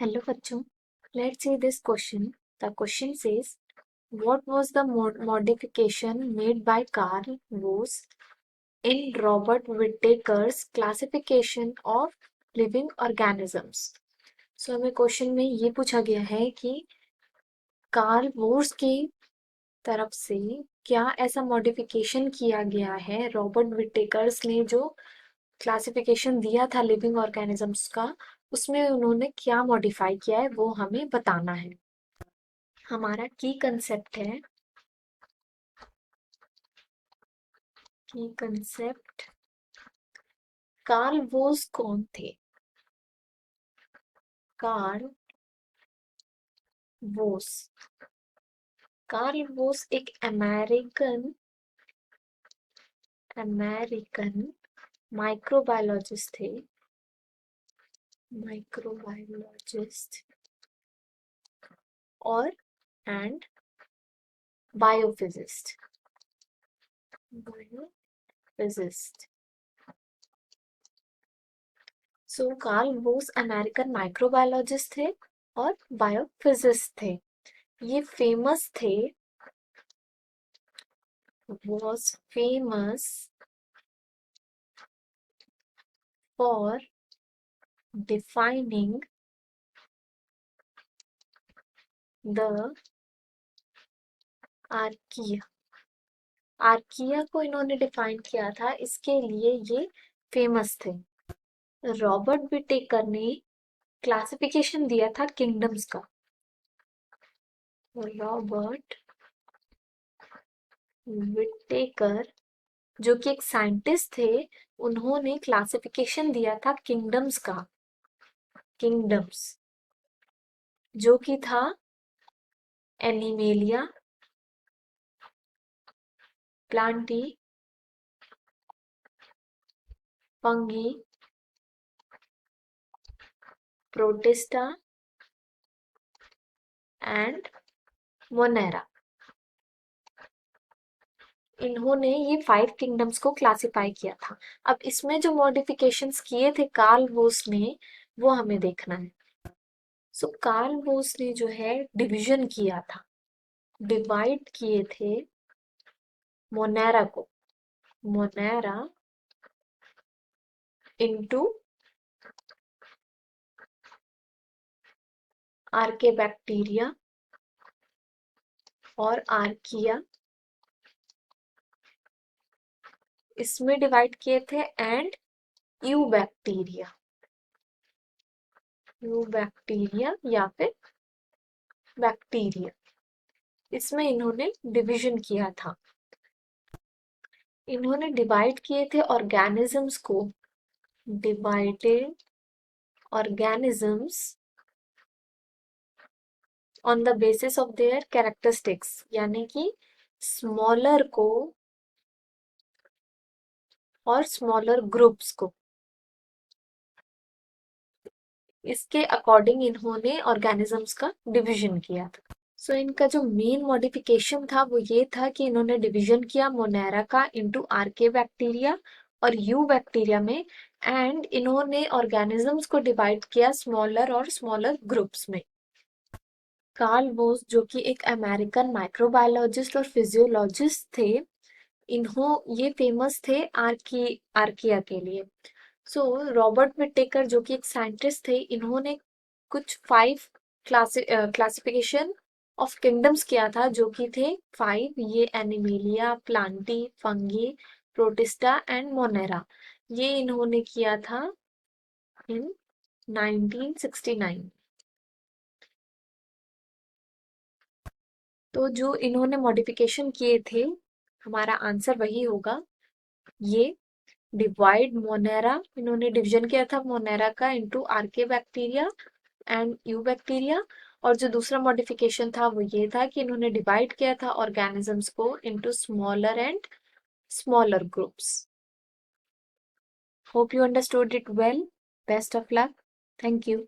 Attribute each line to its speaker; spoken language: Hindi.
Speaker 1: Hello बच्चों, let's see this question. The question says, what was the modification made by Carl Woese in Robert Whittaker's classification of living organisms? So हमें क्वेश्चन में ये पूछा गया है कि कार्ल वोर्स की तरफ से क्या ऐसा मॉडिफिकेशन किया गया है रॉबर्ट विटेकर्स ने जो क्लासिफिकेशन दिया था लिविंग ऑर्गेनिजम्स का, उसमें उन्होंने क्या मॉडिफाई किया है वो हमें बताना है। हमारा की कंसेप्ट है कार्ल वोस कौन थे? कार्ल वोस कार्ल वोस एक अमेरिकन माइक्रोबायोलॉजिस्ट थे। माइक्रोबायोलॉजिस्ट और and biophysicist. So Carl Woese American microbiologist थे और बायोफिजिस्ट थे। ये फेमस थे, was famous for defining the archaea. Archaea को इन्होंने डिफाइन किया था, इसके लिए ये फेमस थे। रॉबर्ट विटेकर ने क्लासिफिकेशन दिया था किंगडम्स का। रॉबर्ट विटेकर जो कि एक साइंटिस्ट थे, उन्होंने क्लासिफिकेशन दिया था किंगडम्स का। किंगडम्स जो कि था animalia, Plantae, fungi, protista and Monera. इन्होंने ये 5 किंगडम्स को क्लासिफाई किया था। अब इसमें जो मॉडिफिकेशंस किए थे कार्ल वोस ने, वो हमें देखना है। सो कार्ल वोस ने जो है डिवीजन किया था, डिवाइड किए थे मोनेरा को, मोनेरा इनटू आर्के बैक्टीरिया और आर्किया, इसमें डिवाइड किए थे, एंड यू बैक्टीरिया या फिर बैक्टीरिया, इसमें इन्होंने डिवीजन किया था। इन्होंने डिवाइड किए थे ऑर्गेनिजम्स को, divided organisms on the basis of their characteristics, यानी कि स्मॉलर को और स्मॉलर ग्रुप्स को, इसके अकॉर्डिंग इन्होंने ऑर्गेनिजम्स का डिवीजन किया था। सो इनका जो मेन मॉडिफिकेशन था वो ये था कि इन्होंने डिवीजन किया मोनेरा का इनटू आर्के बैक्टीरिया और यू बैक्टीरिया में, एंड इन्होंने ऑर्गेनिजम्स को डिवाइड किया स्मॉलर और स्मॉलर ग्रुप्स में। कार्ल वोस जो कि एक अमेरिकन माइक्रोबायोलॉजिस्ट और फिजियोलॉजिस्ट थे, ये फेमस थे आर्किया के लिए। सो रॉबर्ट विटेकर जो कि एक साइंटिस्ट थे, इन्होंने कुछ 5 क्लासिफिकेशन ऑफ किंगडम्स किया था, जो कि थे 5, ये animalia, Plantae, fungi, protista and Monera. ये इन्होंने किया था इन 1969। तो जो इन्होंने मॉडिफिकेशन किए थे, हमारा आंसर वही होगा। ये डिवाइड मोनेरा, इन्होंने डिवीजन किया था मोनेरा का into archaebacteria and eubacteria, और जो दूसरा मॉडिफिकेशन था वो ये था कि इन्होंने डिवाइड किया था ऑर्गेनिजम्स को into smaller and smaller groups. Hope you understood it well. Best of luck. Thank you.